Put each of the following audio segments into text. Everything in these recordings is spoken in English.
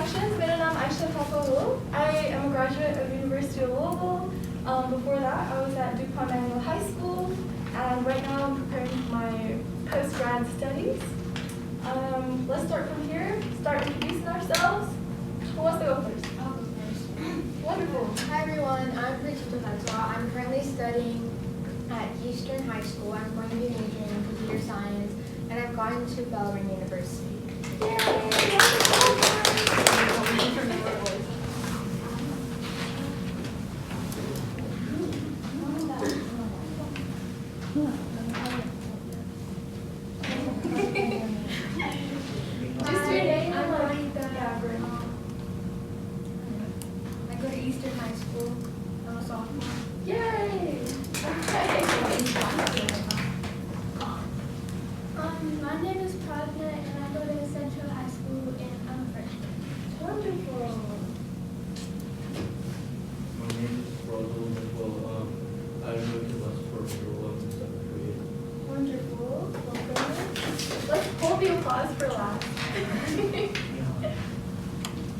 introductions. मेरा नाम Aisha Thapa है. I am a graduate of University of Louisville. Before that, I was at DuPont Manual High School, and right now I'm preparing for my post-grad studies. Let's start from here. Start introducing ourselves. Who wants to go first? I'll go first. Wonderful. Hi everyone, I'm Aisha Thapa. I'm currently studying at Eastern High School. I'm going to be majoring in computer science, and I've gone to Bellarmine University. I go to Eastern High School. I'm a sophomore. Yay! My name is Pragna, and I go to Central High School, and I'm a freshman. Wonderful. My name is Rosal as well. I go to Westport for 7th grade. Wonderful. Welcome. Let's hold the applause for last. You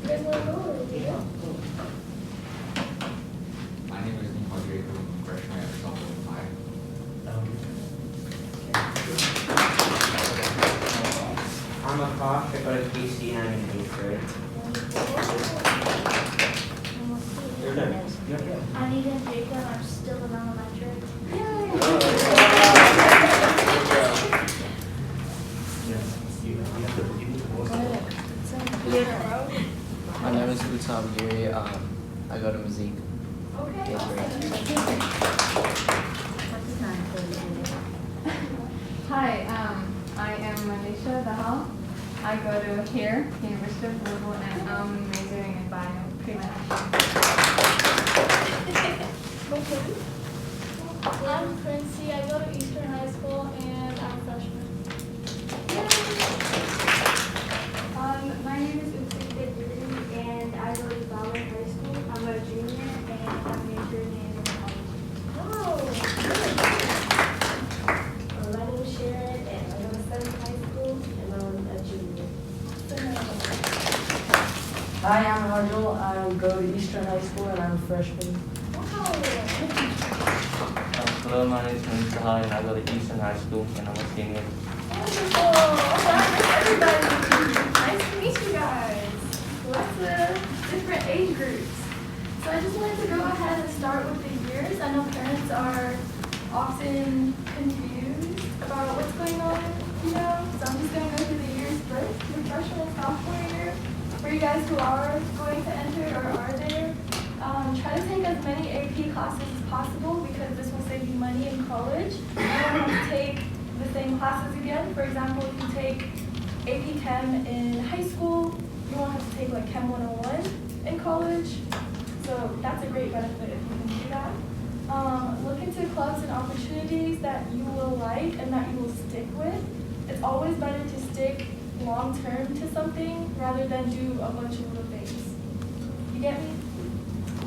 guys want to go or yeah? My name is Nepali. I'm a freshman at Southwood High. I'm a Kosh. I go to KC. I'm in 8th grade. You're done. I'm Eden Jacob, I'm still in elementary. My name is Utam Giri. I go to Mazik. Okay. Hi, I am Manisha Dahal. I go to here, University of Louisville, and I'm majoring in bio, pre-med. I'm Quincy, I go to Eastern High School, and I'm a freshman. My name is Utsika, and I go to Ballard High School. I'm a junior, and I'm majoring in psychology. Oh, My name is Sharon, and I go to Southern High School, and I'm a junior. Hi, I'm Rajul. I go to Eastern High School and I'm a freshman. Hello, my name is Manisha Dahal, and I go to Eastern High School, and I'm a senior. wonderful. Everybody. Nice to meet you guys. Lots of different age groups. So I just wanted to go ahead and start with the years. I know parents are often confused about what's going on, so I'm just going to go through the years first. Your freshman and sophomore year, for you guys who are going to enter or are there, try to take as many AP classes as possible because this will save you money in college. You don't have to take the same classes again. For example, if you take AP Chem in high school, you won't have to take like Chem 101 in college. So that's a great benefit if you can do that. Look into clubs and opportunities that you will like and that you will stick with. It's always better to stick long term to something rather than do a bunch of little things. You get me?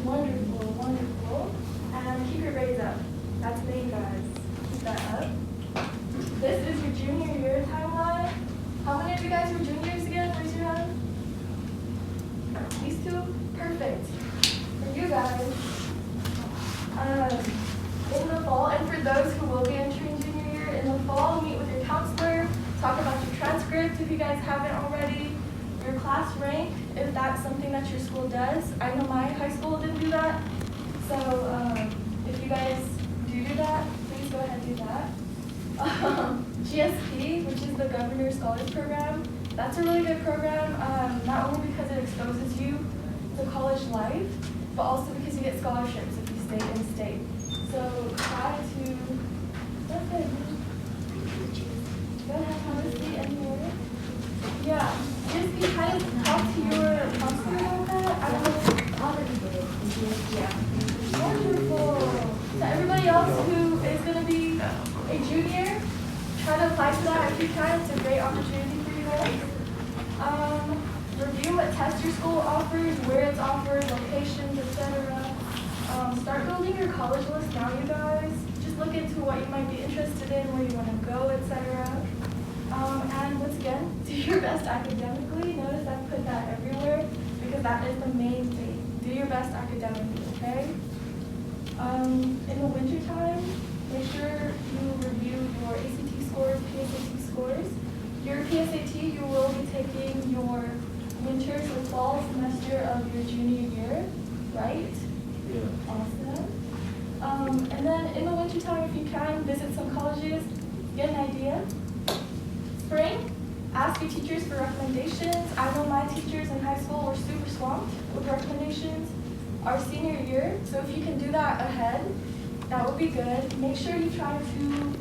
Wonderful, wonderful. And keep your grades up. That's me, guys. Keep that up. This is your junior year timeline. How many of you guys were juniors again? Raise your hand. These two? Perfect. For you guys. In the fall, and for those who will be entering junior year, in the fall, meet with your counselor, talk about your transcript if you guys haven't already, your class rank, if that's something that your school does. I know my high school didn't do that, so if you guys do that, please go ahead and do that. GSP, which is the Governor's Scholars Program, that's a really good program, not only because it exposes you to college life, but also because you get scholarships if you stay in state. So try to, that's good. Go ahead, have a seat anywhere. Yeah, GSP, try to talk to your counselor about that. I don't know. Already did it. Yeah. Wonderful. So everybody else who is going to be a junior, try to apply for that if you can. It's a great opportunity for you guys. Review what tests your school offers, where it's offered, locations, etc. Start building your college list now, you guys. Just look into what you might be interested in, where you want to go, etc. And once again, do your best academically. Notice I put that everywhere. because that is the main thing. Do your best academically, okay? In the wintertime, make sure you review your ACT scores, PSAT scores. Your PSAT, you will be taking your winter, so fall semester of your junior year, right? Yeah. Awesome. And then in the wintertime, if you can, visit some colleges, get an idea. Spring, ask your teachers for recommendations. I know my teachers in high school were super swamped with recommendations our senior year, so if you can do that ahead, that would be good. Make sure you try to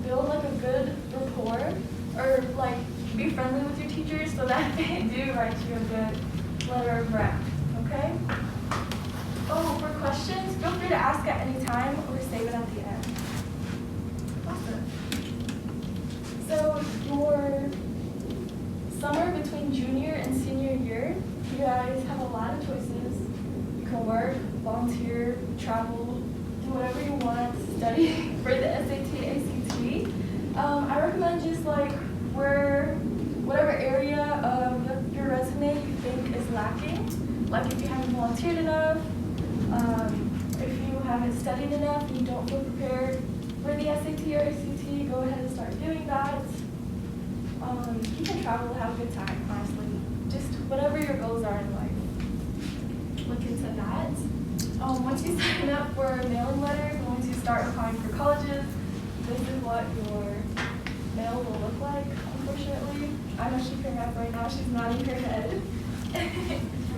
build like a good rapport or like be friendly with your teachers so that they do write you a good letter of rec, okay? Oh, for questions, feel free to ask at any time or save it at the end. Awesome. So your summer between junior and senior year, you guys have a lot of choices. You can work, volunteer, travel, do whatever you want, study for the SAT, ACT. I recommend just like whatever area of your resume you think is lacking. Like if you haven't volunteered enough, if you haven't studied enough and you don't feel prepared for the SAT or ACT, go ahead and start doing that. You can travel, have a good time, honestly. Just whatever your goals are in life. Look into that. Once you sign up for mailing letters, and once you start applying for colleges, this is what your mail will look like, unfortunately. I know she's picking up right now, she's nodding her head.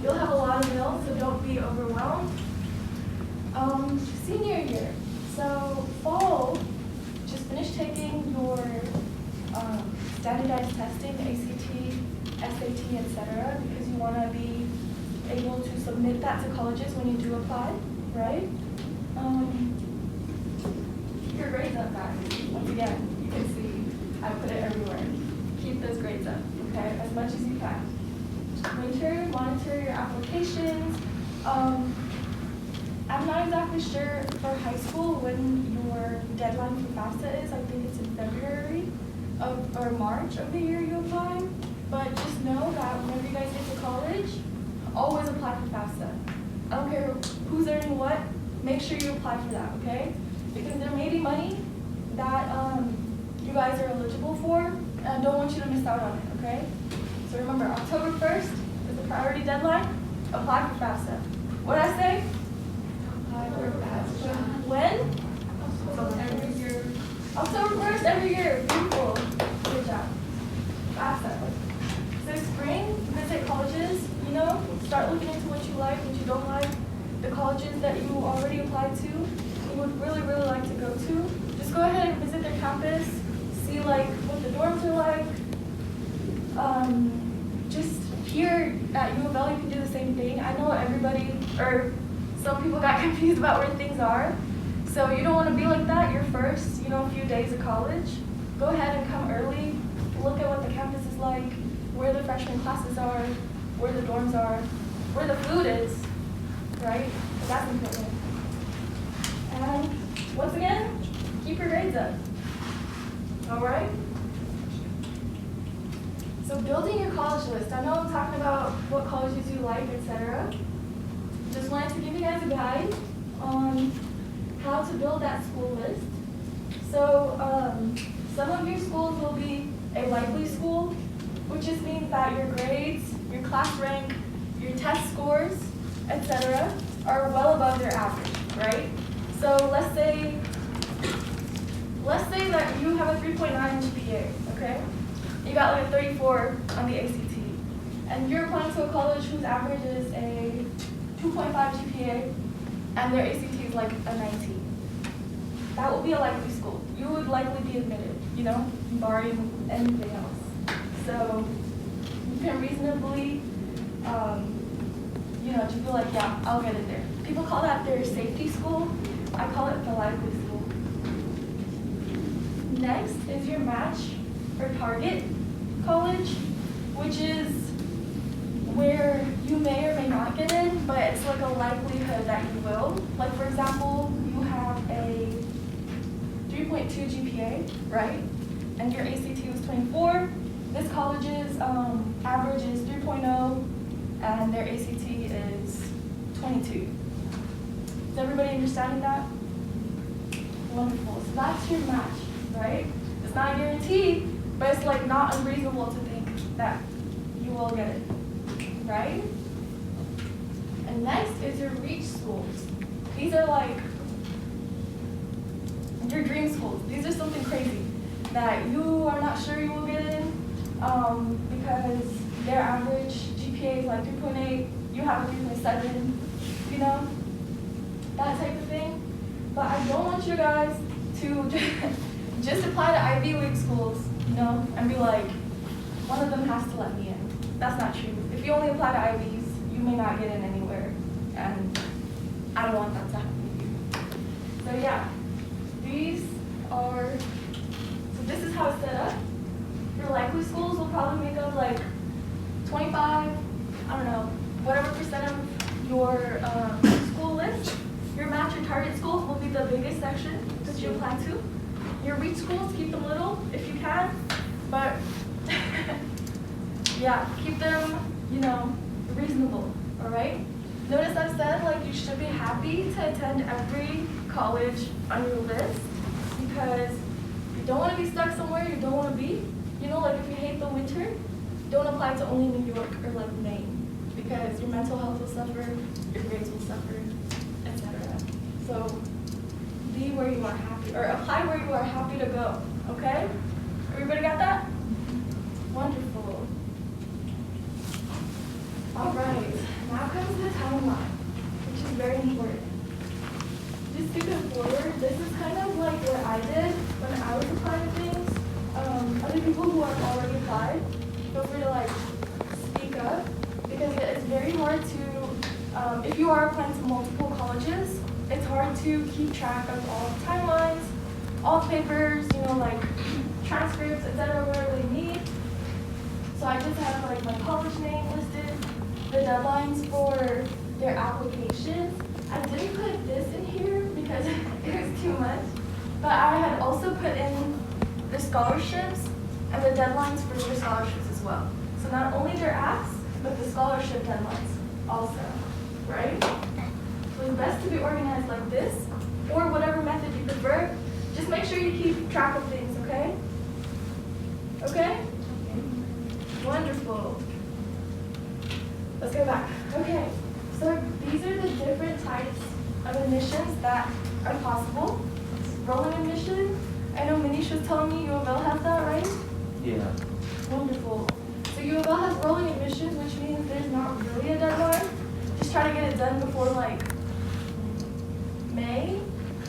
You'll have a lot of mail, so don't be overwhelmed. Senior year. So fall, just finish taking your standardized testing, ACT, SAT, etc., because you want to be able to submit that to colleges when you do apply, right? Keep your grades up, guys. Once again, you can see I put it everywhere. Keep those grades up, okay, as much as you can. Winter, monitor your applications. I'm not exactly sure for high school when your deadline for FAFSA is. I think it's in February or March of the year you apply. But just know that whenever you guys get to college, always apply for FAFSA. I don't care who's earning what, make sure you apply for that, okay? Because there may be money that you guys are eligible for, and I don't want you to miss out on it, okay? So remember, October 1st is the priority deadline. Apply for FAFSA. What did I say? Apply for FAFSA. When? Every year. October 1st every year. Beautiful. Good job. FAFSA. So spring, visit colleges, you know, start looking into what you like, what you don't like, the colleges that you already applied to, you would really, really like to go to. Just go ahead and visit their campus, see like what the dorms are like. Just here at U of L, you can do the same thing. I know everybody, or some people got confused about where things are. So you don't want to be like that your first, few days of college. Go ahead and come early, look at what the campus is like, where the freshman classes are, where the dorms are, where the food is, right? That's important. And once again, keep your grades up. All right? So building your college list. I know I'm talking about what colleges you like, etc. Just wanted to give you guys a guide on how to build that school list. So some of your schools will be a likely school, which just means that your grades, your class rank, your test scores, etc. are well above their average, right? So let's say that you have a 3.9 GPA, okay? You got like a 34 on the ACT, and you're applying to a college whose average is a 2.5 GPA, and their ACT is like a 19. That will be a likely school. You would likely be admitted, barring anything else. So you can reasonably, just be like, yeah, I'll get it there. People call that their safety school. I call it the likely school. Next is your match or target college, which is where you may or may not get in, but it's like a likelihood that you will. Like for example, you have a 3.2 GPA, right? And your ACT was 24. This college's average is 3.0, and their ACT is 22. Is everybody understanding that? Wonderful. So that's your match, right? It's not a guarantee, but it's like not unreasonable to think that you will get it, right? And next is your reach schools. These are like your dream schools. These are something crazy that you are not sure you will get in because their average GPA is like 3.8, you have a 3.7, you know, that type of thing. But I don't want you guys to just apply to Ivy League schools, you know, and be like, one of them has to let me in. That's not true. If you only apply to Ivies, you may not get in anywhere, and I don't want that to happen to you. So yeah, these are, so this is how it's set up. Your likely schools will probably make up like 25, I don't know, whatever percent of your school list. Your match or target schools will be the biggest section that you apply to. Your reach schools, keep them little if you can, but yeah, keep them, you know, reasonable, all right? Notice I've said like you should be happy to attend every college on your list because you don't want to be stuck somewhere you don't want to be. You know, like if you hate the winter, don't apply to only New York or like Maine because your mental health will suffer, your grades will suffer, etc. So be where you are happy, or apply where you are happy to go, okay? Everybody got that? Wonderful. All right, now comes the timeline, which is very important. Just to go forward, this is kind of like what I did when I was applying to things. Other people who have already applied, feel free to like speak up because it's very hard to, if you are applying to multiple colleges, it's hard to keep track of all the timelines, all the papers, you know, like transcripts, etc., whatever they need. So I just have like my college name listed, the deadlines for their application. I didn't put this in here because it was too much, but I had also put in the scholarships and the deadlines for their scholarships as well. So not only their apps, but the scholarship deadlines also, right? So it's best to be organized like this, or whatever method you prefer. Just make sure you keep track of things, okay? Okay? Wonderful. Let's go back. Okay, so these are the different types of admissions that are possible. Rolling admission, I know Manish was telling me U of L has that, right? Yeah. Wonderful. So U of L has rolling admissions, which means there's not really a deadline. Just try to get it done before like May.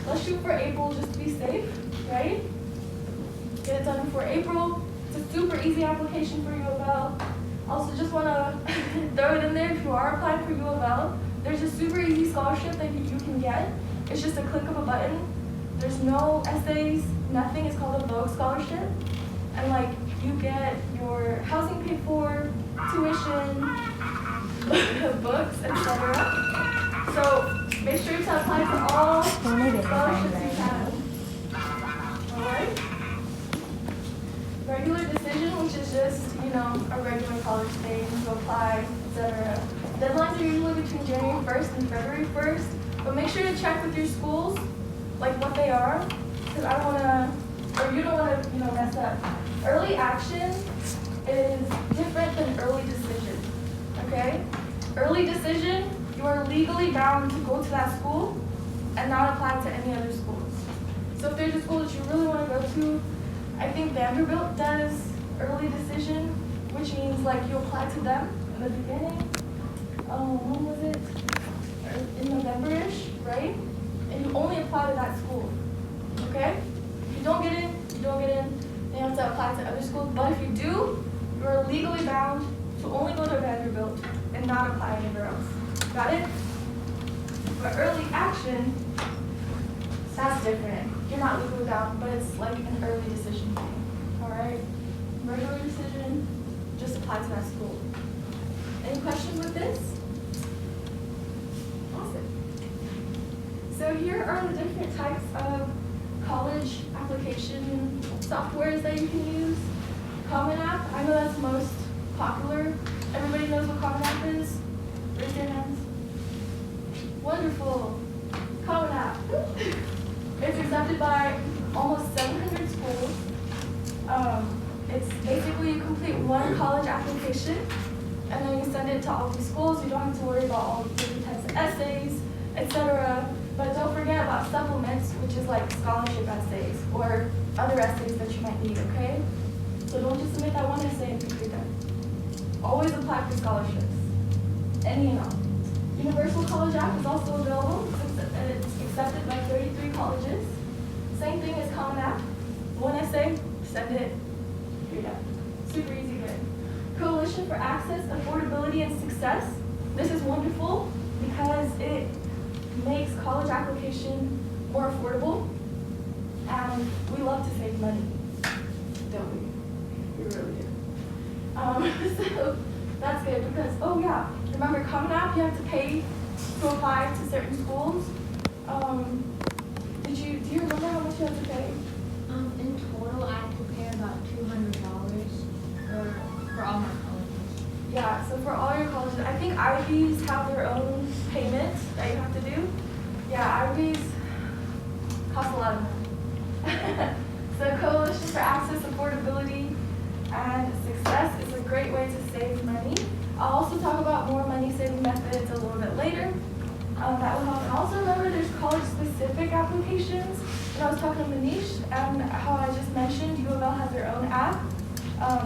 Let's shoot for April just to be safe, right? Get it done before April. It's a super easy application for U of L. Also just want to throw it in there if you are applying for U of L. There's a super easy scholarship that you can get. It's just a click of a button. There's no essays, nothing. It's called a Vogue Scholarship. And like you get your housing paid for, tuition, books, etc. So make sure to apply for all scholarships you can. Alright? Regular decision, which is just, you know, a regular college thing to apply, etc. Deadlines are usually between January 1st and February 1st, but make sure to check with your schools, like what they are, because I don't want to, or you don't want to, you know, mess up. Early action is different than early decision, okay? Early decision, you are legally bound to go to that school and not apply to any other schools. So if there's a school that you really want to go to, I think Vanderbilt does early decision, which means like you apply to them in the beginning. When was it? In November-ish, right? And you only apply to that school, okay? If you don't get in, you don't get in. Then you have to apply to other schools. But if you do, you are legally bound to only go to Vanderbilt and not apply anywhere else. Got it? But early action, that's different. You're not legally bound, but it's like an early decision thing. All right? Regular decision, just apply to that school. Any questions with this? Awesome. So here are the different types of college application softwares that you can use. Common App, I know that's most popular. Everybody knows what Common App is? Raise your hands. Wonderful. Common App. It's accepted by almost 700 schools. It's basically you complete one college application and then you send it to all these schools. You don't have to worry about all the different types of essays, etc. But don't forget about supplements, which is like scholarship essays or other essays that you might need, okay? So don't just submit that one essay and be done. Always apply for scholarships, any and all. Universal College App is also available. It's accepted by 33 colleges. Same thing as Common App. One essay, send it, you're done. Super easy, good. Coalition for Access, Affordability, and Success. This is wonderful because it makes college application more affordable, and we love to save money, don't we? We really do. So that's good because, oh yeah, remember Common App, you have to pay to apply to certain schools. Do you remember how much you have to pay? In total, I have to pay about $200 for all my colleges. Yeah, so for all your colleges, I think IBs have their own payment that you have to do. Yeah, IBs cost a lot of money. So Coalition for Access, Affordability, and Success is a great way to save money. I'll also talk about more money-saving methods a little bit later. That will help. And also remember there's college-specific applications. When I was talking to Manish and how I just mentioned, U of L has their own app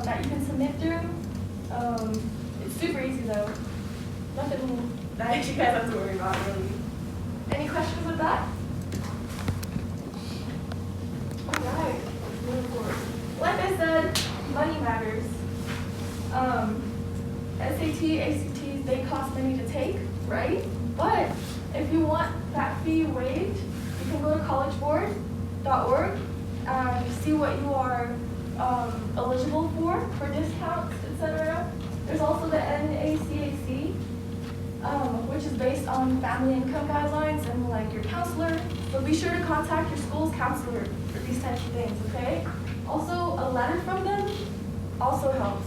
that you can submit through. It's super easy though. Nothing that you guys have to worry about really. Any questions with that? All right, let's move forward. Like I said, money matters. SAT, ACTs, they cost money to take, right? But if you want that fee waived, you can go to collegeboard.org and see what you are eligible for discounts, etc. There's also the NASK, which is based on family income guidelines and like your counselor. So be sure to contact your school's counselor for these types of things, okay? Also, a letter from them also helps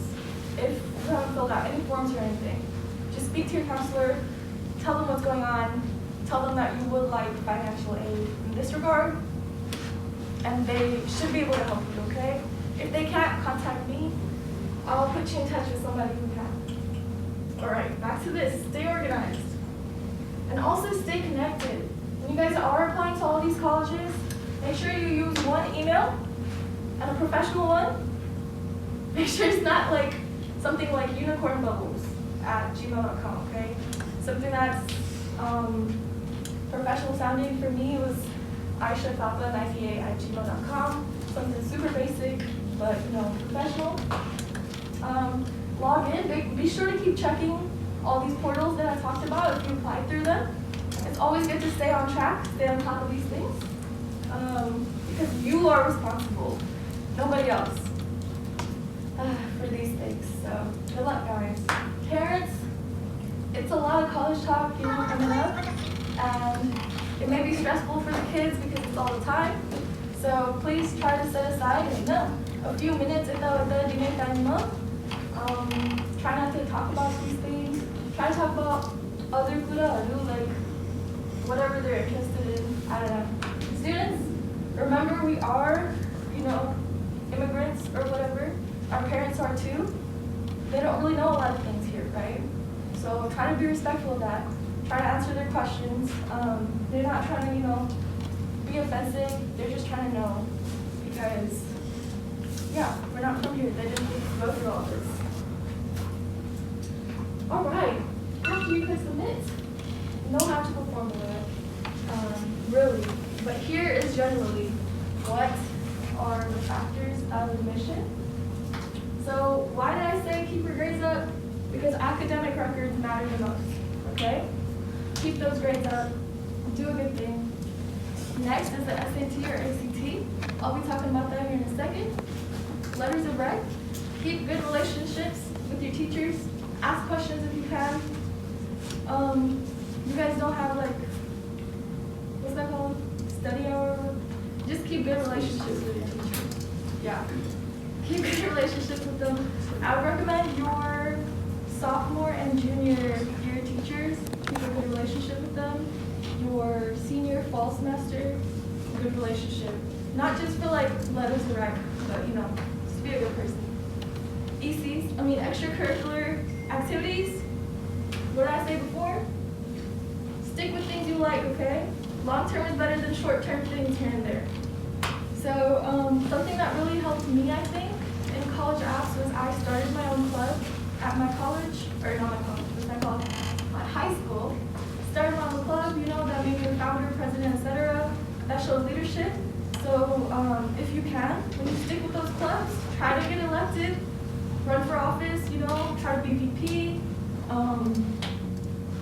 if you haven't filled out any forms or anything. Just speak to your counselor, tell them what's going on, tell them that you would like financial aid in this regard, and they should be able to help you, okay? If they can't, contact me. I'll put you in touch with somebody who can. All right, back to this. Stay organized. And also stay connected. When you guys are applying to all these colleges, make sure you use one email and a professional one. Make sure it's not like something like unicornbubbles@gmail.com, okay? Something that's professional sounding for me was Aisha Thapa 98@gmail.com. Something super basic, but professional. Log in. Be sure to keep checking all these portals that I talked about if you applied through them. It's always good to stay on track, stay on top of these things, because you are responsible, nobody else, for these things. So good luck, guys. Parents, it's a lot of college talk coming up, and it may be stressful for the kids because it's all the time. So please try to set aside a few minutes. Try not to talk about these things. Try to talk about other kura, like whatever they're interested in. I don't know. Students, remember we are, immigrants or whatever. Our parents are too. They don't really know a lot of things here, right? So try to be respectful of that. Try to answer their questions. They're not trying to, be offensive. They're just trying to know because, we're not from here. They didn't go through all this. All right. After you can submit, no magical formula, really. But here is generally what are the factors of admission. So why did I say keep your grades up? Because academic records matter the most, okay? Keep those grades up, do a good thing. Next is the SAT or ACT. I'll be talking about that here in a second. Letters of rec. Keep good relationships with your teachers. Ask questions if you can. You guys don't have what's that called? Study hour? Just keep good relationships with your teachers. Yeah. Keep good relationships with them. I would recommend your sophomore and junior year teachers, keep a good relationship with them. Your senior fall semester, good relationship. Not just for like letters to write, but just be a good person. Extracurricular activities. What did I say before? Stick with things you like, okay? Long term is better than short term things here and there. So something that really helped me, I think, in college apps was I started my own club at my college, or not my college, what's my college? My high school. Started my own club, that made me a founder, president, etc. That shows leadership. So if you can, when you stick with those clubs, try to get elected, run for office, try to be VP,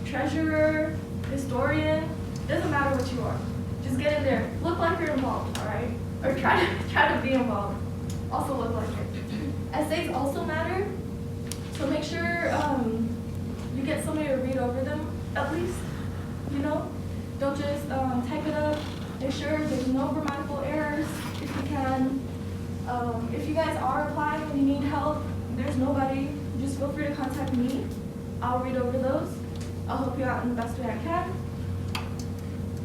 treasurer, historian, doesn't matter what you are. Just get in there. Look like you're involved, all right? Or try to be involved. Also look like it. Essays also matter. So make sure you get somebody to read over them at least. Don't just type it up. Make sure there's no grammatical errors if you can. If you guys are applying and you need help, there's nobody, just feel free to contact me. I'll read over those. I'll help you out in the best way I can.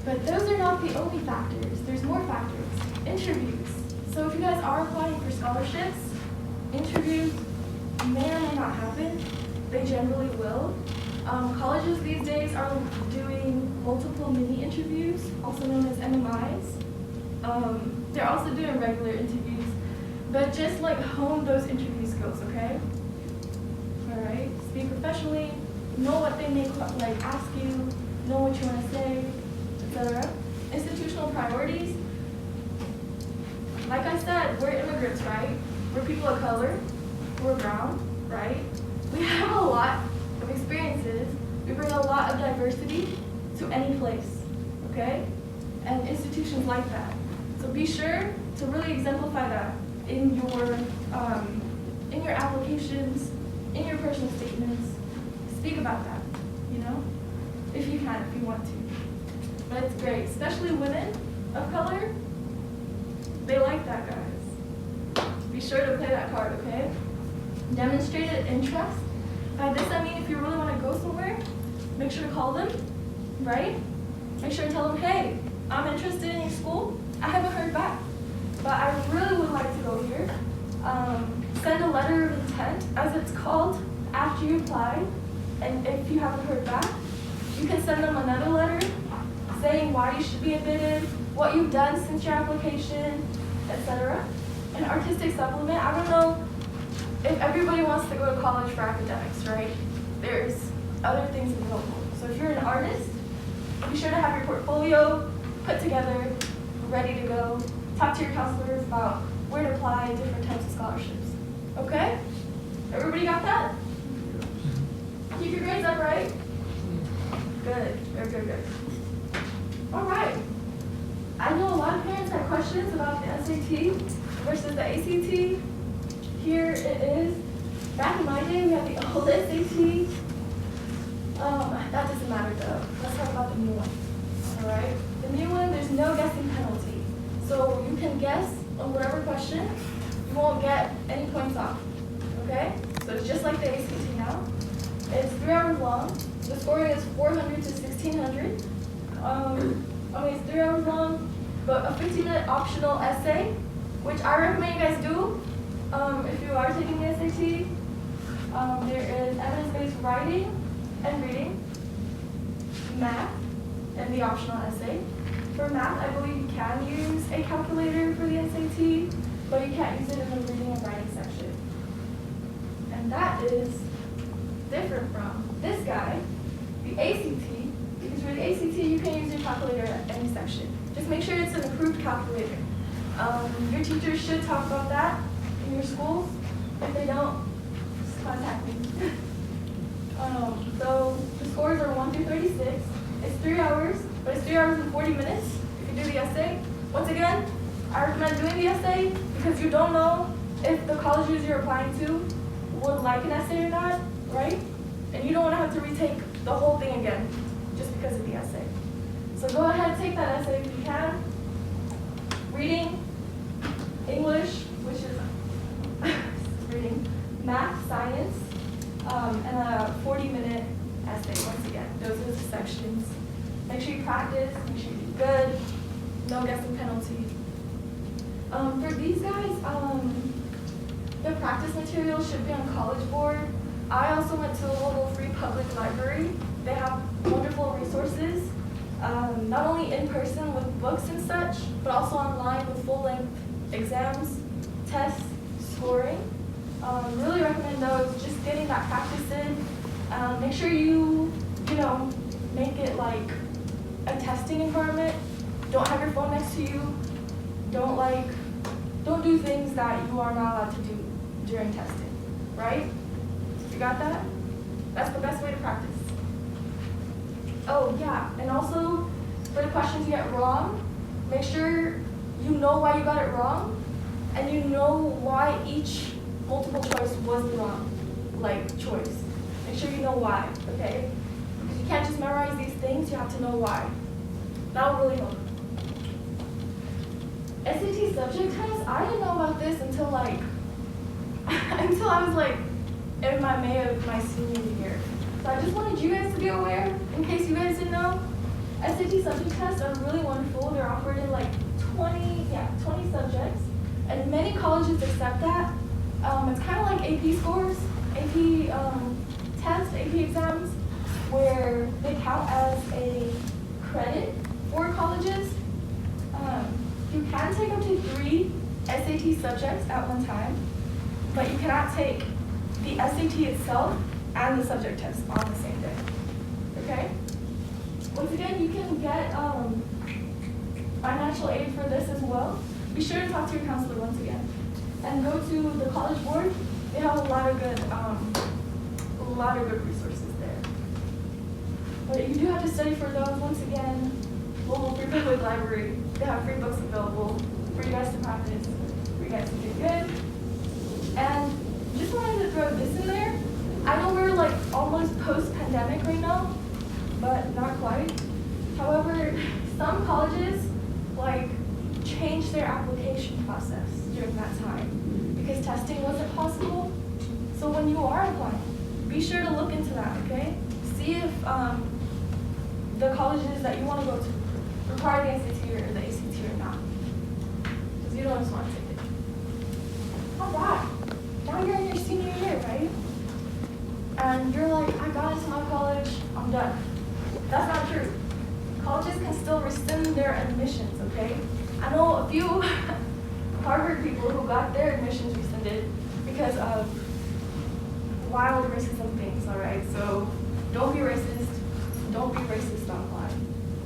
But those are not the only factors. There's more factors. Interviews. So if you guys are applying for scholarships, interviews may or may not happen. They generally will. Colleges these days are doing multiple mini interviews, also known as MMIs. They're also doing regular interviews, but just like hone those interview skills, okay? All right, speak professionally, know what they may ask you, know what you want to say, etc. Institutional priorities. Like I said, we're immigrants, right? We're people of color, we're brown, right? We have a lot of experiences. We bring a lot of diversity to any place, okay? And institutions like that. So be sure to really exemplify that in your applications, in your personal statements. Speak about that, if you can, if you want to. But it's great, especially women of color. They like that, guys. Be sure to play that card, okay? Demonstrated interest. By this I mean if you really want to go somewhere, make sure to call them, right? Make sure to tell them, hey, I'm interested in your school. I haven't heard back, but I really would like to go here. Send a letter of intent, as it's called, after you apply. And if you haven't heard back, you can send them another letter saying why you should be admitted, what you've done since your application, etc. An artistic supplement. I don't know if everybody wants to go to college for academics, right? There's other things available. So if you're an artist, be sure to have your portfolio put together, ready to go. Talk to your counselors about where to apply different types of scholarships. Okay? Everybody got that? Keep your grades up, right? Good. Very good, good. All right. I know a lot of parents have questions about the SAT versus the ACT. Here it is. Back in my day, we had the old SAT. That doesn't matter though. Let's talk about the new one. All right. The new one, there's no guessing penalty. So you can guess on whatever question. You won't get any points off. Okay? So it's just like the ACT now. It's 3 hours long. The scoring is 400 to 1600. It's 3 hours long, but a 15-minute optional essay, which I recommend you guys do if you are taking the SAT. There is evidence-based writing and reading, math, and the optional essay. For math, I believe you can use a calculator for the SAT, but you can't use it in the reading and writing section. And that is different from this guy, the ACT, because for the ACT, you can use your calculator at any section. Just make sure it's an approved calculator. Your teachers should talk about that in your schools. If they don't, just contact me. So the scores are 1 through 36. It's 3 hours, but it's 3 hours and 40 minutes if you do the essay. Once again, I recommend doing the essay because you don't know if the colleges you're applying to would like an essay or not, right? And you don't want to have to retake the whole thing again just because of the essay. So go ahead, take that essay if you can. Reading, English, which is reading, math, science, and sections. Make sure you practice, make sure you do good, no guessing penalty. For these guys, the practice material should be on College Board. I also went to a local free public library. They have wonderful resources, not only in person with books and such, but also online with full-length exams, tests, scoring. Really recommend those, just getting that practice in. Make sure you make it like a testing environment. Don't have your phone next to you. Don't do things that you are not allowed to do during testing, right? You got that? That's the best way to practice. Oh yeah, and also for the questions you get wrong, make sure you know why you got it wrong, and you know why each multiple choice was the wrong choice. Make sure you know why, okay? Because you can't just memorize these things, you have to know why. That will really help. SAT subject test, I didn't know about this until until I was in my May of my senior year. So I just wanted you guys to be aware, in case you guys didn't know. SAT subject tests are really wonderful. They're offered in 20 subjects, and many colleges accept that. It's kind of like AP scores, AP tests, AP exams, where they count as a credit for colleges. You can take up to 3 SAT subjects at one time, but you cannot take the SAT itself and the subject test on the same day, okay? Once again, you can get financial aid for this as well. Be sure to talk to your counselor once again. And go to the College Board. They have a lot of good resources there. But you do have to study for those. Once again, local free public library. They have free books available for you guys to practice, for you guys to do good. And just wanted to throw this in there. I know we're almost post-pandemic right now, but not quite. However, some colleges changed their application process during that time because testing wasn't possible. So when you are applying, be sure to look into that, okay? See if the colleges that you want to go to require the SAT or the ACT or not. Because you don't just want to take it. All right. Now you're in your senior year, right? And you're like, I got into my college, I'm done. That's not true. Colleges can still rescind their admissions, okay? I know a few Harvard people who got their admissions rescinded because of wild racism things, all right? So don't be racist. Don't be racist online,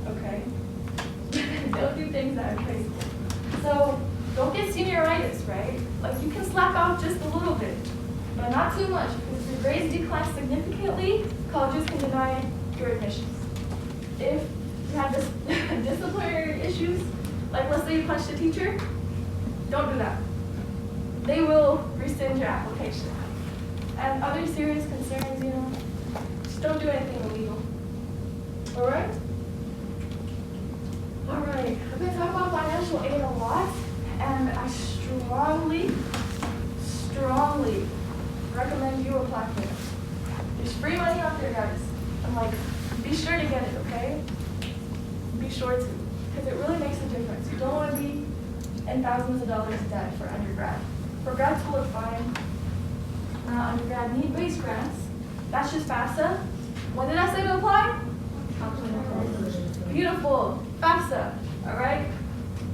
okay? Don't do things that are crazy. So don't get senioritis, right? You can slack off just a little bit, but not too much, because if your grades decline significantly, colleges can deny your admissions. If you have disciplinary issues, let's say you punched a teacher, don't do that. They will rescind your application. And other serious concerns, just don't do anything illegal. All right? All right, I've been talking about financial aid a lot, and I strongly recommend you apply for it. There's free money out there, guys. And be sure to get it, okay? Be sure to, because it really makes a difference. You don't want to be in thousands of dollars in debt for undergrad. For grad school, it's fine. Undergrad need-based grants. That's just FAFSA. When did I say to apply? Beautiful. FAFSA, all right?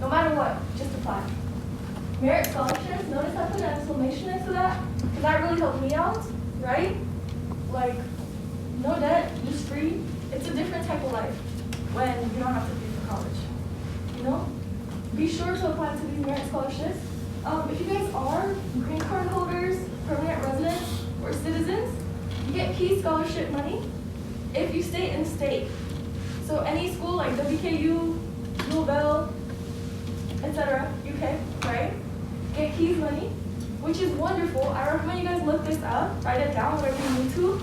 No matter what, just apply. Merit scholarships, notice I put an exclamation next to that, because that really helped me out, right? No debt, just free. It's a different type of life when you don't have to pay for college, Be sure to apply to these merit scholarships. If you guys are green card holders, permanent residents, or citizens, you get Key Scholarship money if you stay in state. So any school like WKU, U of L, etc., UK, right? Get Keys money, which is wonderful. I recommend you guys look this up, write it down, whatever you need to.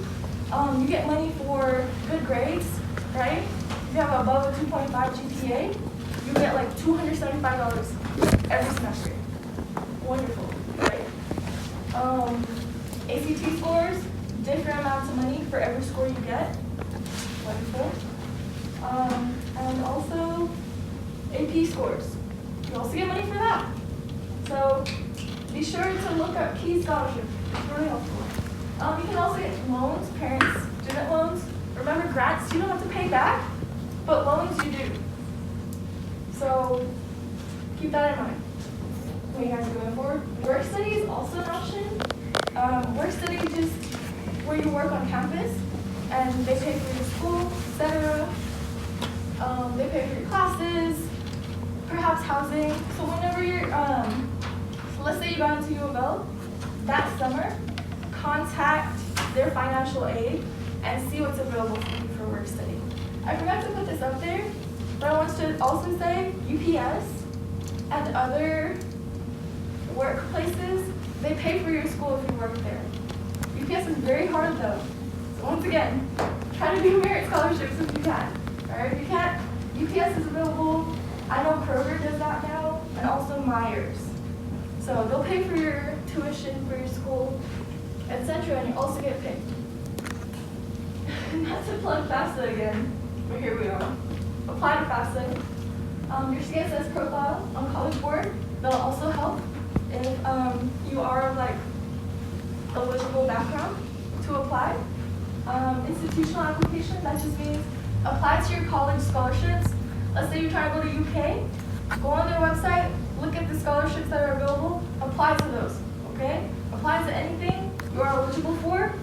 You get money for good grades, right? If you have above a 2.5 GPA, you get $275 every semester. Wonderful, right? ACT scores, different amounts of money for every score you get. Wonderful. And also AP scores. You also get money for that. So be sure to look up Key Scholarship. It's really helpful. You can also get loans, parents, student loans. Remember, grants you don't have to pay back, but loans you do. So keep that in mind when you guys are going forward. Work study is also an option. Work study is just where you work on campus, and they pay for your school, etc. They pay for your classes, perhaps housing. So whenever you're, so let's say you got into U of L, that summer, contact their financial aid and see what's available for you for work study. I forgot to put this up there, but I want to also say UPS and other workplaces, they pay for your school if you work there. UPS is very hard though. So once again, try to do merit scholarships if you can. Alright, if you can't, UPS is available. I know Kroger does that now, and also Myers. So they'll pay for your tuition for your school, etc., and you also get paid. Not to plug FAFSA again, but here we are. Apply to FAFSA. Your CSS profile on College Board, that'll also help if you are of like eligible background to apply. Institutional application, that just means apply to your college scholarships. Let's say you're trying to go to UK, go on their website, look at the scholarships that are available, apply to those, okay? Apply to anything you are eligible for,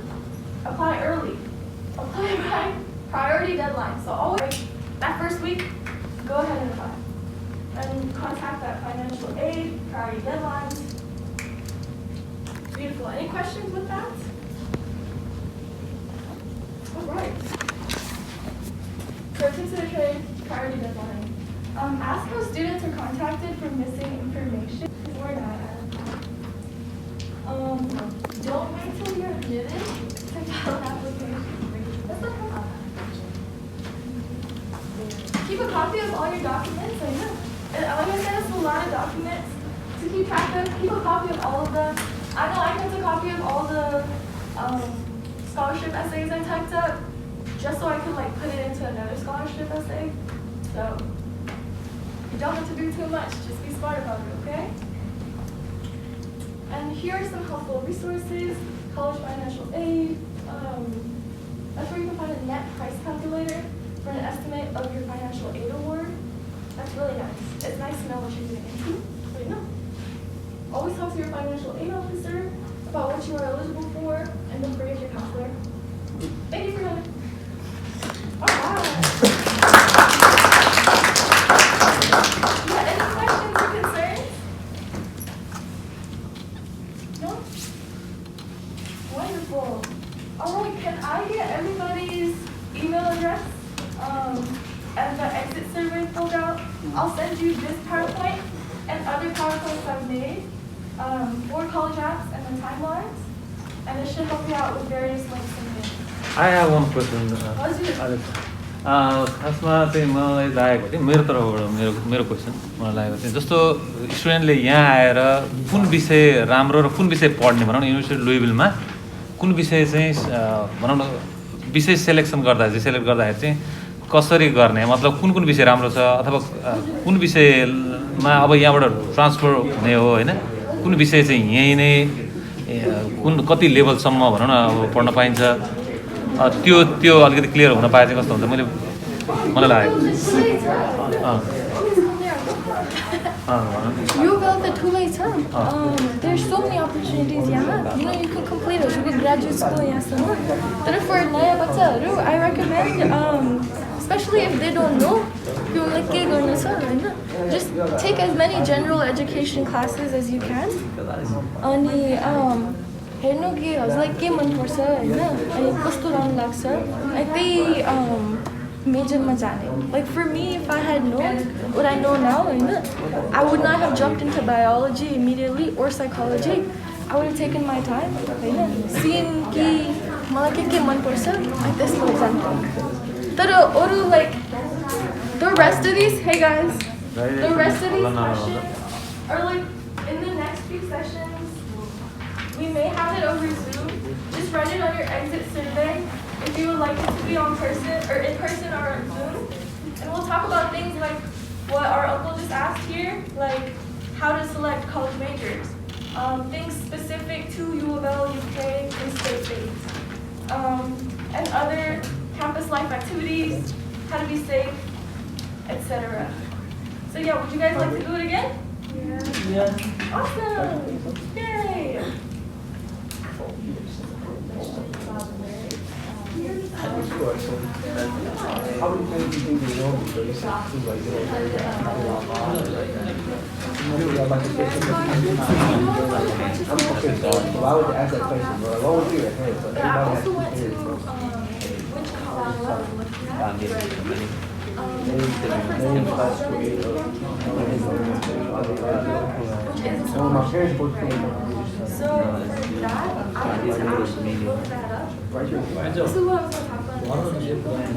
apply early. Apply by priority deadline. So always, that first week, go ahead and apply. And contact that financial aid, priority deadlines. Beautiful. Any questions with that? All right. So consider trade, priority deadline. Ask how students are contacted for missing information. We're not don't wait till you're admitted to file an application. That's not how. Keep a copy of all your documents. I know. And like I said, it's a lot of documents to keep track of. Keep a copy of all of them. I know I kept a copy of all the scholarship essays I typed up, just so I could like put it into another scholarship essay. So you don't have to do too much. Just be smart about it, okay? And here are some helpful resources. College financial aid. That's where you can find a net price calculator for an estimate of your financial aid award. That's really nice. It's nice to know what you're getting into, so you know. Always talk to your financial aid officer about what you are eligible for, and don't forget your counselor. Thank you for coming. All right. Yeah, any questions or concerns? No? Wonderful. All right, can I get everybody's email address and the exit survey filled out? I'll send you this PowerPoint and other PowerPoints I've made for college apps and the timelines, and it should help you out with various links and things. I have one question. खासमा चाहिँ मलाई लागेको थियो मेरो तर्फबाट मेरो question मलाई लागेको थियो जस्तो स्टुडेन्टले यहाँ आएर कुन विषय राम्रो र कुन विषय पढ्ने भनौँ न युनिभर्सिटी लुइभिलमा कुन विषय चाहिँ भनौँ न विषय सेलेक्ट गर्दाखेरि चाहिँ कसरी गर्ने मतलब कुन विषय राम्रो छ अथवा कुन विषयमा अब यहाँबाट ट्रान्सफर हुने हो हैन कुन विषय चाहिँ यही नै कुन कति लेभलसम्म भनौँ न अब पढ्न पाइन्छ त्यो अलिकति क्लियर हुन पाए चाहिँ कस्तो हुन्छ मलाई लागेको You built the too late term. There's so many opportunities यहाँ. You know, you can complete a good graduate school यहाँ. But for नयाँ बच्चाहरू, I recommend, especially if they don't know, you like के गर्नु छ हैन. Just take as many general education classes as you can. अनि हेर्नु के हजुरलाई के मन पर्छ हैन अनि कस्तो राम्रो लाग्छ अनि त्यही मेजरमा जाने. Like for me, if I had known what I know now, I would not have jumped into biology immediately or psychology. I would have taken my time, seen कि मलाई के मन पर्छ like this for example. तर अरु like the rest of these, hey guys, the rest of these questions are like in the next few sessions. We may have it over Zoom. Just write it on your exit survey if you would like it to be on person or in person or on Zoom. And we'll talk about things like what our uncle just asked here, like how to select college majors, things specific to U of L, UK, and state-based, and other campus life activities, how to be safe, etc. So yeah, would you guys like to do it again? Yeah. Awesome! Yay! How many times do you think you know before you said two, like, you know, I'm okay, so why would you ask that question, bro? What would you your head? So Yeah, I also went to, everybody which college was I looking at? So my parents both told me. So for that, I had to actually look that up. This is what I was going to talk about. You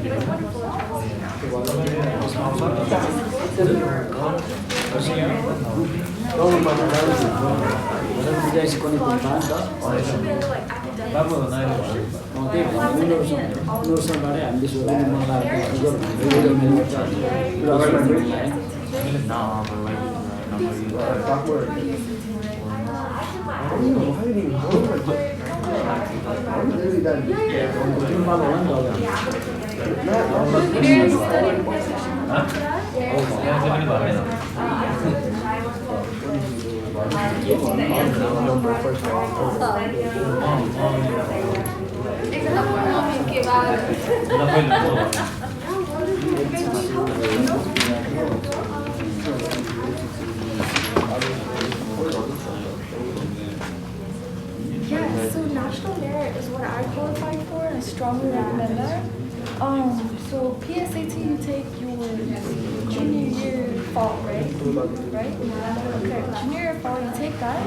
guys want to Yeah, so National Merit is what I qualified for, and I strongly recommend that. So PSAT you take your junior year fall, right? Right? Okay, junior year fall you take that,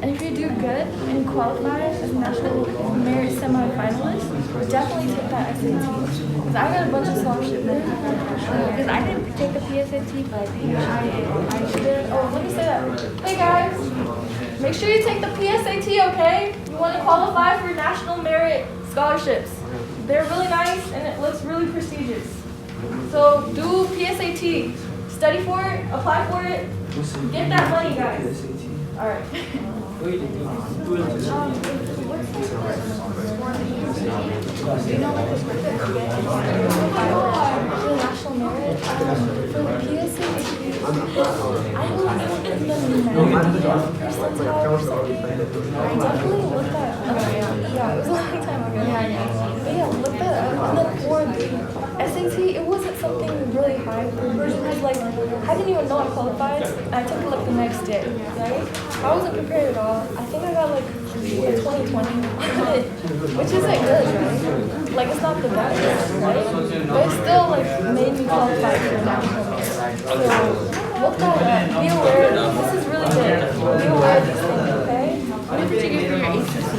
and if you do good and you qualify as a National Merit semi-finalist, definitely take that SAT. Because I got a bunch of scholarship money. Because I didn't take the PSAT, but I think I should. Oh, let me say that. Hey guys, make sure you take the PSAT, okay? You want to qualify for National Merit scholarships. They're really nice and it looks really prestigious. So do PSAT, study for it, apply for it, get that money, guys. All right. For National Merit, for the PSAT, I was in the 90th percentile or something. I definitely looked that up. Yeah, it was a long time ago. But yeah, look that up. And then for the SAT, it wasn't something really high because like I didn't even know I qualified. And I took it like the next day, right? I wasn't prepared at all. I think I got like a 2020, which isn't good, right? Like it's not the best, right? But it still like made me qualify for National Merit. So look that up. Be aware. This is really good. Be aware of these things, okay? What did you get for your ACC?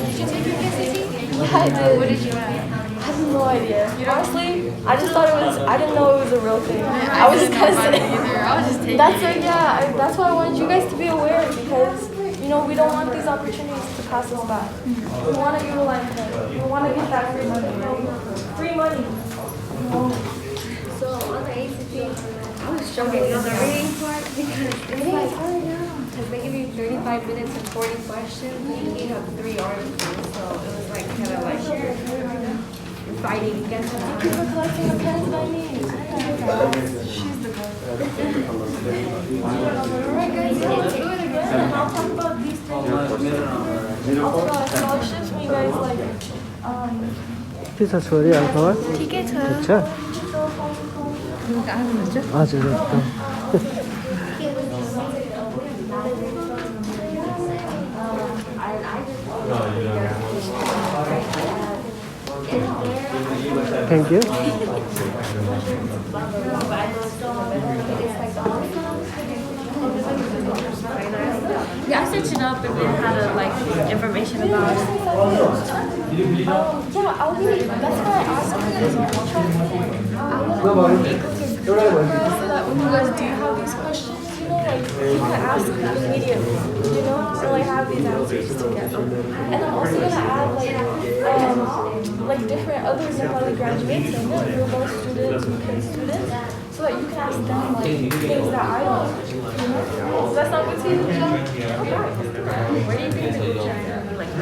Did you take your PSAT? Yeah, I did. What did you have? I have no idea. Honestly, I just thought it was, I didn't know it was a real thing. I was just kind of either. I was just taking that's it, yeah. That's why I wanted you guys to be aware because, you know, we don't want these opportunities to pass us by. We want to utilize them. We want to get that free money. Free money. So on the ACT, I was struggling on the reading part because it's like, because they give you 35 minutes and 40 questions, and you have 3 articles, so it was like kind of like you're fighting against them. Thank you for collecting the pens that I need. She's the best. Alright guys, so let's do it again and I'll talk about these things. I'll talk about scholarships when you guys like के छ छोरी हालखबर ठिकै छ ठिक छ हजुर एकदम Thank you. Yeah, I searched it up and then had like information about it. Yeah, I'll be, that's why I asked you guys to try I want to be able to so that when you guys do have these questions, you know, like you can ask immediately, you know, so like have these answers together. And I'm also gonna add like different other Nepali graduates and global students, UK students, so that you can ask them like things that I don't know. You know? Does that sound good to you? Okay. Where do you think the group chat is? Like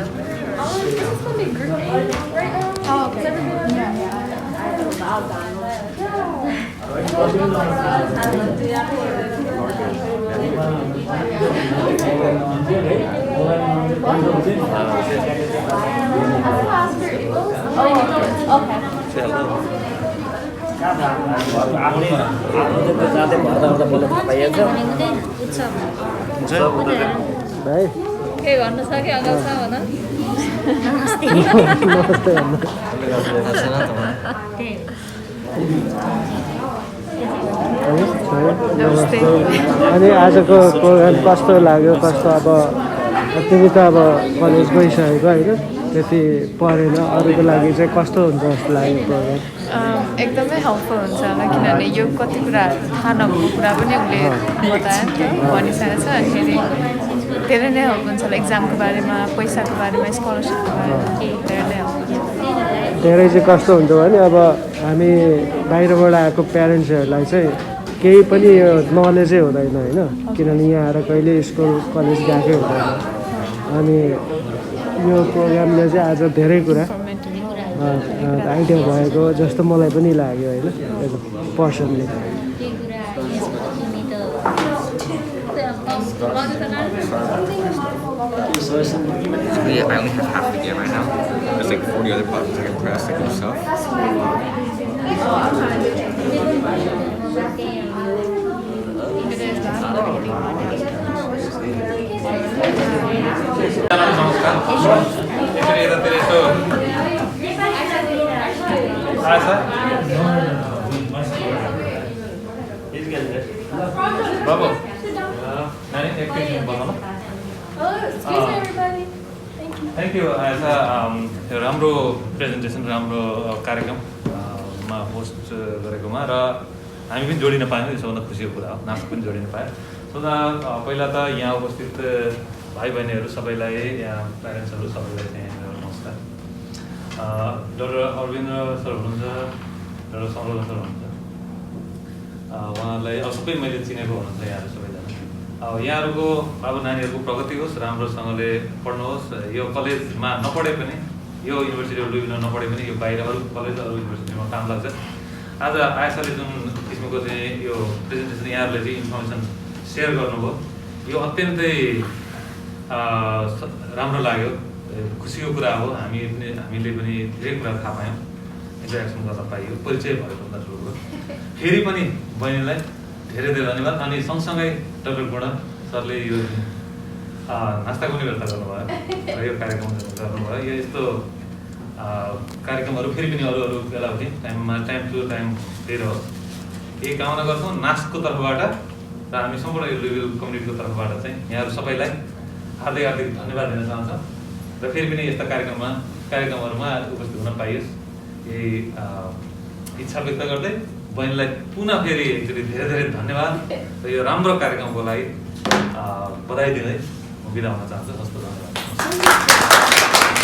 This is gonna be group A right now. Oh, okay. Is everybody Yeah. केही भन्न सक्यो अगाउ छ भन नमस्ते अनि आजको programme कस्तो लाग्यो कस्तो अब तिमी त अब कलेज गइसकेको होइन त्यति परेन अरूको लागि चाहिँ कस्तो हुन्छ जस्तो लाग्यो प्रोग्राम एकदमै हेल्पफुल हुन्छ होला किनभने यो कति कुराहरू थाहा नभएको कुरा पनि उसले बतायो नि त भनिसकेको छ अनिखेरि धेरै नै हेल्प हुन्छ होला इक्जामको बारेमा पैसाको बारेमा स्कलरसिपको बारेमा धेरै नै हेल्प हुन्छ धेरै चाहिँ कस्तो हुन्छ भने अब हामी बाहिरबाट आएको प्यारेन्ट्सहरूलाई चाहिँ केही पनि यो नलेजै हुँदैन होइन किनभने यहाँ आएर कहिले स्कुल कलेज गएकै हुँदैन अनि यो प्रोग्रामले चाहिँ आज धेरै कुरा आइडिया भएको जस्तो मलाई पनि लाग्यो होइन personally Basically, I only have half the game right now. There's like 40 other buttons I can press, like yourself. Bravo. Excuse me, everybody. Thank you. Thank you. Aisha, राम्रो प्रेजेन्टेसन राम्रो कार्यक्रममा होस्ट गरेकोमा र हामी पनि जोडिन पायौँ यो सबभन्दा खुसीको कुरा हो नास्क पनि जोडिन पायो सो पहिला त यहाँ उपस्थित भाइ बहिनीहरू सबैलाई यहाँ प्यारेन्ट्सहरू सबैलाई चाहिँ नमस्कार डक्टर अरविन्द सर हुनुहुन्छ डक्टर सरोज सर हुनुहुन्छ उहाँलाई सबै मैले चिनेको हुनुहुन्छ यहाँहरू सबैजना यहाँहरूको अब नानीहरूको प्रगति होस् राम्रोसँगले पढ्नुहोस् यो कलेजमा नपढे पनि यो युनिभर्सिटी अफ लुइभिलमा नपढे पनि यो बाहिर अरू कलेज अरू युनिभर्सिटीमा काम लाग्छ आज आइसाले जुन किसिमको चाहिँ यो प्रेजेन्टेसन यहाँहरूले चाहिँ इन्फर्मेसन सेयर गर्नुभयो यो अत्यन्तै राम्रो लाग्यो खुसीको कुरा हो हामीले पनि धेरै कुरा थाहा पायौँ इन्टरेक्सन गर्न पाइयो परिचय भएको भन्दा ठुलो कुरो फेरि पनि बहिनीलाई धेरै धेरै धन्यवाद अनि सँगसँगै डक्टर गुण सरले यो नास्ताको पनि व्यवस्था गर्नुभयो र यो कार्यक्रम गर्नुभयो यो यस्तो कार्यक्रमहरू फेरि पनि अरू बेला पनि टाइम टु टाइम दिइरहोस् यही कामना गर्छौँ नास्कको तर्फबाट र हामी सम्पूर्ण यो लुइभिल कम्युनिटीको तर्फबाट चाहिँ यहाँहरू सबैलाई हार्दिक हार्दिक धन्यवाद दिन चाहन्छौँ र फेरि पनि यस्ता कार्यक्रमहरूमा उपस्थित हुन पाइयोस् यही इच्छा व्यक्त गर्दै बहिनीलाई पुनः फेरि एकचोटि धेरै धेरै धन्यवाद र यो राम्रो कार्यक्रमको लागि बधाई दिँदै म बिदा हुन चाहन्छु हस्त धन्यवाद